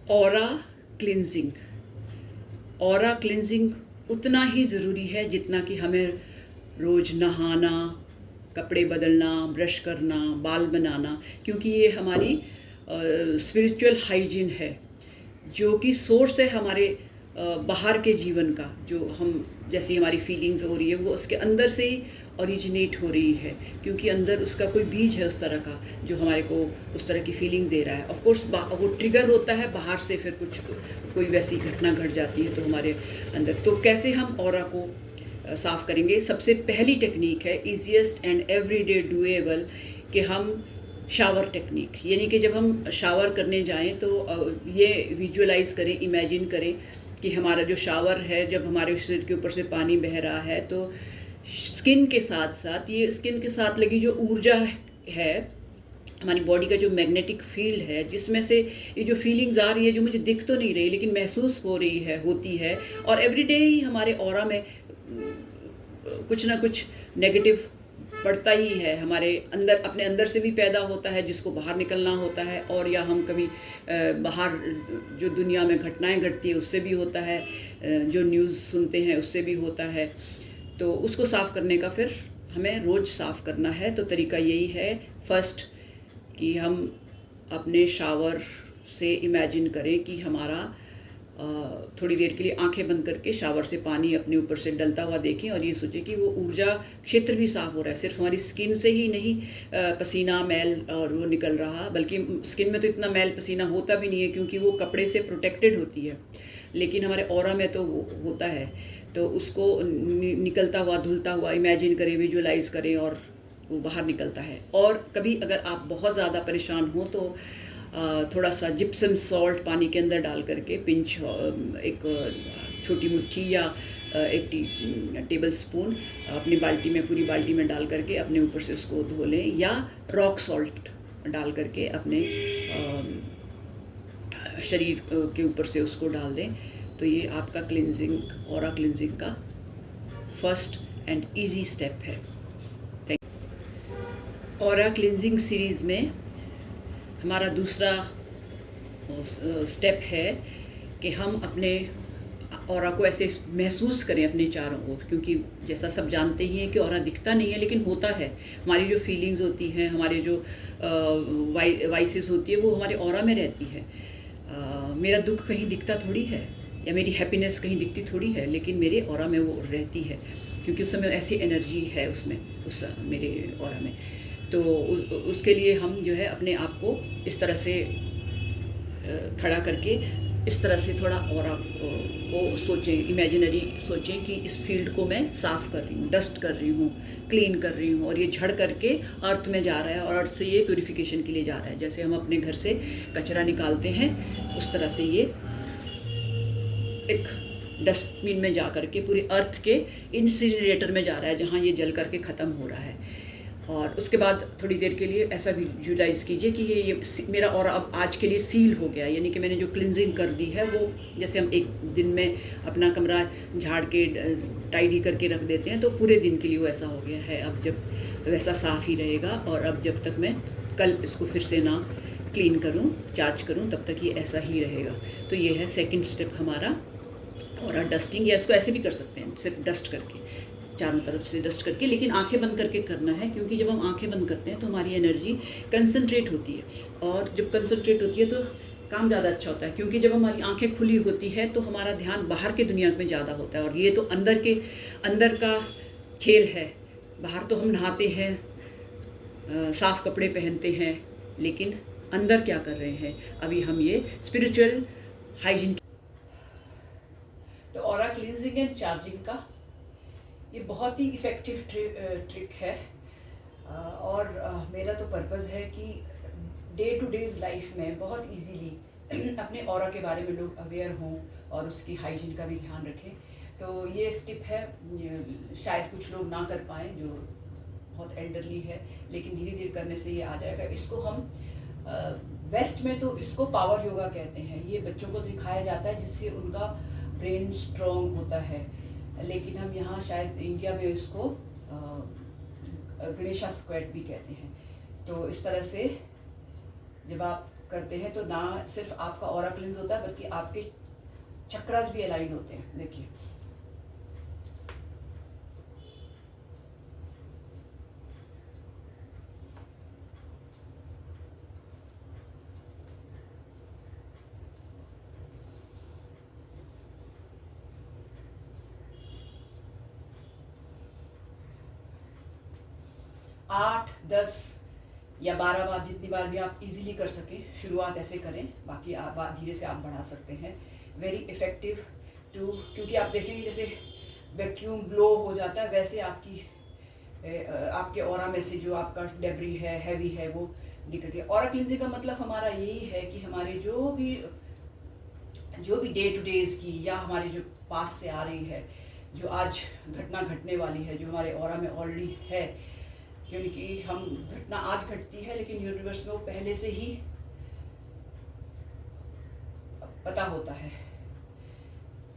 Aura cleansing. Aura cleansing उतना ही ज़रूरी है जितना कि हमें रोज़ नहाना, कपड़े बदलना, ब्रश करना, बाल बनाना, क्योंकि ये हमारी स्पिरिचुअल हाइजीन है, जो कि सोर्स है हमारे बाहर के जीवन का। जो हम जैसी हमारी फीलिंग्स हो रही है वो उसके अंदर से ही ओरिजिनेट हो रही है, क्योंकि अंदर उसका कोई बीज है उस तरह का जो हमारे को उस तरह की फीलिंग दे रहा है। ऑफ कोर्स वो ट्रिगर होता है बाहर से, फिर कुछ कोई वैसी घटना घट जाती है तो हमारे अंदर। तो कैसे हम ऑरा को साफ़ करेंगे? सबसे पहली टेक्निक है ईजीएस्ट एंड एवरीडे डूएबल, कि हम शावर टेक्निक, यानी कि जब हम शावर करने जाएं तो ये विजुअलाइज करें, इमेजिन करें कि हमारा जो शावर है, जब हमारे सिर के ऊपर से पानी बह रहा है तो स्किन के साथ साथ, ये स्किन के साथ लगी जो ऊर्जा है, हमारी बॉडी का जो मैग्नेटिक फील्ड है, जिसमें से ये जो फीलिंग्स आ रही है, जो मुझे दिख तो नहीं रही लेकिन महसूस हो रही है, होती है, और एवरीडे ही हमारे ऑरा में कुछ ना कुछ नेगेटिव पड़ता ही है हमारे अंदर, अपने अंदर से भी पैदा होता है जिसको बाहर निकलना होता है, और या हम कभी बाहर जो दुनिया में घटनाएं घटती है उससे भी होता है, जो न्यूज़ सुनते हैं उससे भी होता है। तो उसको साफ़ करने का फिर हमें रोज़ साफ़ करना है। तो तरीका यही है, फर्स्ट कि हम अपने शावर से इमेजिन करें कि हमारा थोड़ी देर के लिए आंखें बंद करके शावर से पानी अपने ऊपर से डलता हुआ देखें, और ये सोचें कि वो ऊर्जा क्षेत्र भी साफ़ हो रहा है। सिर्फ हमारी स्किन से ही नहीं पसीना, मैल और वो निकल रहा, बल्कि स्किन में तो इतना मैल पसीना होता भी नहीं है क्योंकि वो कपड़े से प्रोटेक्टेड होती है, लेकिन हमारे ऑरा में तो वो होता है। तो उसको निकलता हुआ, धुलता हुआ इमेजिन करें, विजुअलाइज करें, और वो बाहर निकलता है। और कभी अगर आप बहुत ज़्यादा परेशान हो तो थोड़ा सा जिप्सम सॉल्ट पानी के अंदर डाल करके पिंच, एक छोटी मुट्ठी या एक टेबल स्पून अपनी बाल्टी में, पूरी बाल्टी में डाल करके अपने ऊपर से उसको धो लें, या रॉक सॉल्ट डाल करके अपने शरीर के ऊपर से उसको डाल दें। तो ये आपका क्लिनजिंग, ऑरा क्लिनजिंग का फर्स्ट एंड इजी स्टेप है। ऑरा क्लिनजिंग सीरीज़ में हमारा दूसरा स्टेप है कि हम अपने ऑरा को ऐसे महसूस करें अपने चारों ओर, क्योंकि जैसा सब जानते ही हैं कि ऑरा दिखता नहीं है लेकिन होता है। हमारी जो फीलिंग्स होती हैं, हमारे जो वाइसेस होती है, वो हमारे ऑरा में रहती है। मेरा दुख कहीं दिखता थोड़ी है, या मेरी हैप्पीनेस कहीं दिखती थोड़ी है, लेकिन मेरे ऑरा में वो रहती है, क्योंकि उस समय ऐसी एनर्जी है उसमें, उस मेरे ऑरा में। तो उसके लिए हम जो है अपने आप को इस तरह से खड़ा करके, इस तरह से थोड़ा ऑरा को सोचें, इमेजिनरी सोचें कि इस फील्ड को मैं साफ़ कर रही हूँ, डस्ट कर रही हूँ, क्लीन कर रही हूँ, और ये झड़ करके अर्थ में जा रहा है, और अर्थ से ये प्यूरिफिकेशन के लिए जा रहा है। जैसे हम अपने घर से कचरा निकालते हैं, उस तरह से ये एक डस्टबिन में जा करके पूरे अर्थ के इंसिनरेटर में जा रहा है, जहाँ ये जल करके ख़त्म हो रहा है। और उसके बाद थोड़ी देर के लिए ऐसा विजुअलाइज़ कीजिए कि ये मेरा और अब आज के लिए सील हो गया, यानी कि मैंने जो क्लिनजिंग कर दी है, वो जैसे हम एक दिन में अपना कमरा झाड़ के टाइडी करके रख देते हैं, तो पूरे दिन के लिए वो ऐसा हो गया है। अब जब वैसा साफ़ ही रहेगा, और अब जब तक मैं कल इसको फिर से ना क्लीन करूं, चार्ज करूं, तब तक ये ऐसा ही रहेगा। तो ये है सेकंड स्टेप हमारा, और डस्टिंग, या इसको ऐसे भी कर सकते हैं, सिर्फ डस्ट करके, चारों तरफ से डस्ट करके, लेकिन आंखें बंद करके करना है, क्योंकि जब हम आंखें बंद करते हैं तो हमारी एनर्जी कंसंट्रेट होती है, और जब कंसंट्रेट होती है तो काम ज़्यादा अच्छा होता है, क्योंकि जब हमारी आंखें खुली होती है तो हमारा ध्यान बाहर के दुनिया में ज़्यादा होता है, और ये तो अंदर का खेल है। बाहर तो हम नहाते हैं, साफ़ कपड़े पहनते हैं, लेकिन अंदर क्या कर रहे हैं, अभी हम ये स्पिरिचुअल हाइजीन। तो ऑरा क्लींजिंग एंड चार्जिंग का ये बहुत ही इफ़ेक्टिव ट्रिक है, और मेरा तो पर्पज़ है कि डे टू डेज़ लाइफ में बहुत इजीली अपने ऑरा के बारे में लोग अवेयर हों और उसकी हाइजीन का भी ध्यान रखें। तो ये स्टेप है, शायद कुछ लोग ना कर पाएँ जो बहुत एल्डरली है, लेकिन धीरे धीरे करने से ये आ जाएगा। इसको हम वेस्ट में तो इसको पावर योगा कहते हैं, ये बच्चों को सिखाया जाता है जिससे उनका ब्रेन स्ट्रॉन्ग होता है, लेकिन हम यहाँ शायद इंडिया में इसको गणेशा स्क्वाट भी कहते हैं। तो इस तरह से जब आप करते हैं तो ना सिर्फ आपका ऑरा क्लिंज होता है बल्कि आपके चक्रास भी अलाइन होते हैं। देखिए, आठ 10 या 12 बार, जितनी बार भी आप इजीली कर सकें। शुरुआत ऐसे करें, बाकी आप धीरे से आप बढ़ा सकते हैं। वेरी इफ़ेक्टिव टू, क्योंकि आप देखेंगे जैसे वैक्यूम ब्लो हो जाता है वैसे आपके ऑरा में से जो आपका डेब्री है, हैवी है, वो निकल गया। ऑरा क्लींजिंग का मतलब हमारा यही है कि हमारे जो भी डे टू डेज की या हमारे जो पास से आ रही है, जो आज घटना घटने वाली है, जो हमारे ऑरा में ऑलरेडी है, क्योंकि हम घटना आज घटती है लेकिन यूनिवर्स में वो पहले से ही पता होता है।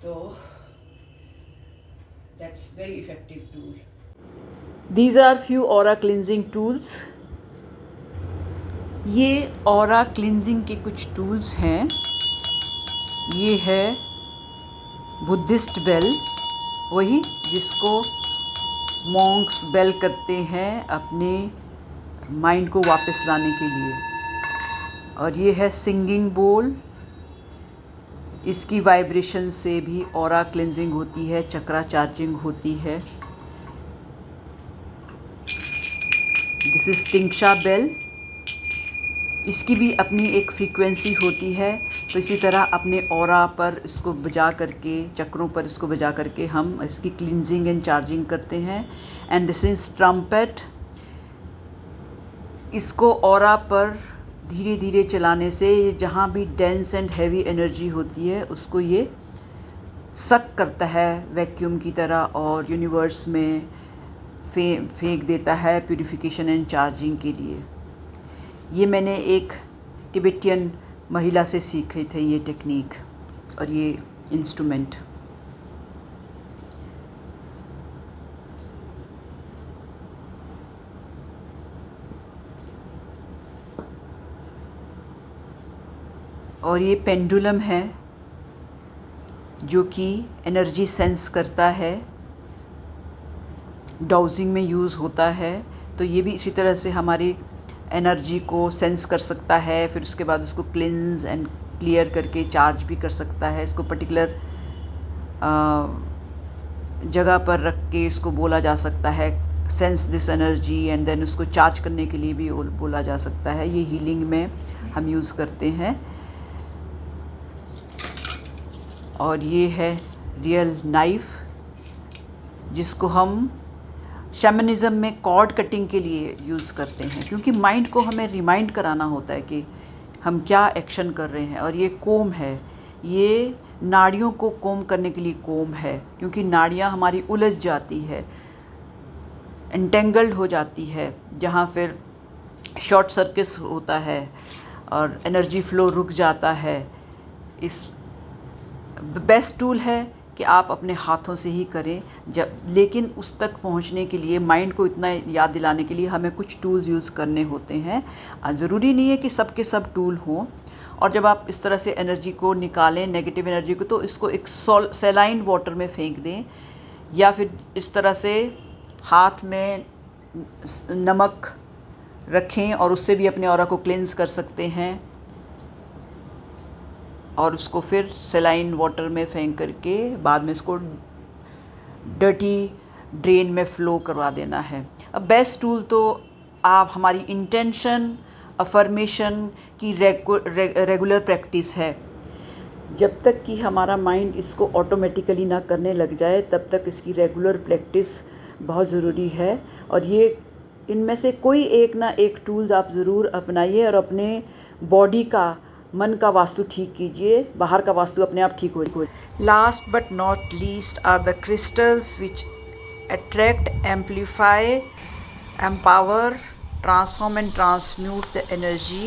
तो that's very effective tool. These are few aura cleansing tools. ये ऑरा क्लिंजिंग के कुछ टूल्स हैं। ये है बुद्धिस्ट बेल, वही जिसको मॉन्क्स बेल करते हैं अपने माइंड को वापस लाने के लिए। और ये है सिंगिंग बोल, इसकी वाइब्रेशन से भी ऑरा क्लिंजिंग होती है, चक्रा चार्जिंग होती है। दिस इज़ तिंगशा बेल, इसकी भी अपनी एक फ्रीक्वेंसी होती है। तो इसी तरह अपने ऑरा पर इसको बजा करके, चक्रों पर इसको बजा करके हम इसकी क्लिंजिंग एंड चार्जिंग करते हैं। एंड दिस इज़ ट्रम्पेट, इसको ऑरा पर धीरे धीरे चलाने से जहाँ भी डेंस एंड हैवी एनर्जी होती है उसको ये सक करता है वैक्यूम की तरह और यूनिवर्स में फेंक देता है प्यूरिफिकेशन एंड चार्जिंग के लिए। ये मैंने एक तिब्बतियन महिला से सीखे थे ये टेक्निक और ये इंस्ट्रूमेंट। और ये पेंडुलम है जो कि एनर्जी सेंस करता है, डाउजिंग में यूज़ होता है। तो ये भी इसी तरह से हमारी एनर्जी को सेंस कर सकता है, फिर उसके बाद उसको क्लिंज एंड क्लियर करके चार्ज भी कर सकता है। इसको पर्टिकुलर जगह पर रख के इसको बोला जा सकता है sense this energy, and then उसको चार्ज करने के लिए भी बोला जा सकता है। ये हीलिंग में हम यूज़ करते हैं। और ये है रियल नाइफ, जिसको हम शैमनिज़्म में कॉर्ड कटिंग के लिए यूज़ करते हैं, क्योंकि माइंड को हमें रिमाइंड कराना होता है कि हम क्या एक्शन कर रहे हैं। और ये कोम है, ये नाड़ियों को कोम करने के लिए कोम है, क्योंकि नाड़ियाँ हमारी उलझ जाती है, एंटेंगल्ड हो जाती है, जहाँ फिर शॉर्ट सर्किट होता है और एनर्जी फ्लो रुक जाता है। इस बेस्ट टूल है कि आप अपने हाथों से ही करें, लेकिन उस तक पहुंचने के लिए माइंड को इतना याद दिलाने के लिए हमें कुछ टूल्स यूज़ करने होते हैं। ज़रूरी नहीं है कि सब के सब टूल हों। और जब आप इस तरह से एनर्जी को निकालें, नेगेटिव एनर्जी को, तो इसको एक सैलाइन वाटर में फेंक दें, या फिर इस तरह से हाथ में नमक रखें और उससे भी अपने ऑरा को क्लेंस कर सकते हैं। और उसको फिर सलाइन वाटर में फेंक करके बाद में इसको डर्टी ड्रेन में फ़्लो करवा देना है। अब बेस्ट टूल तो आप हमारी इंटेंशन अफर्मेशन की रेगुलर प्रैक्टिस है। जब तक कि हमारा माइंड इसको ऑटोमेटिकली ना करने लग जाए तब तक इसकी रेगुलर प्रैक्टिस बहुत ज़रूरी है। और ये इनमें से कोई एक ना एक टूल्स आप ज़रूर अपनाइए और अपने बॉडी का, मन का वास्तु ठीक कीजिए, बाहर का वास्तु अपने आप ठीक हो। Last but not least are the crystals which attract, amplify, empower, transform and transmute the energy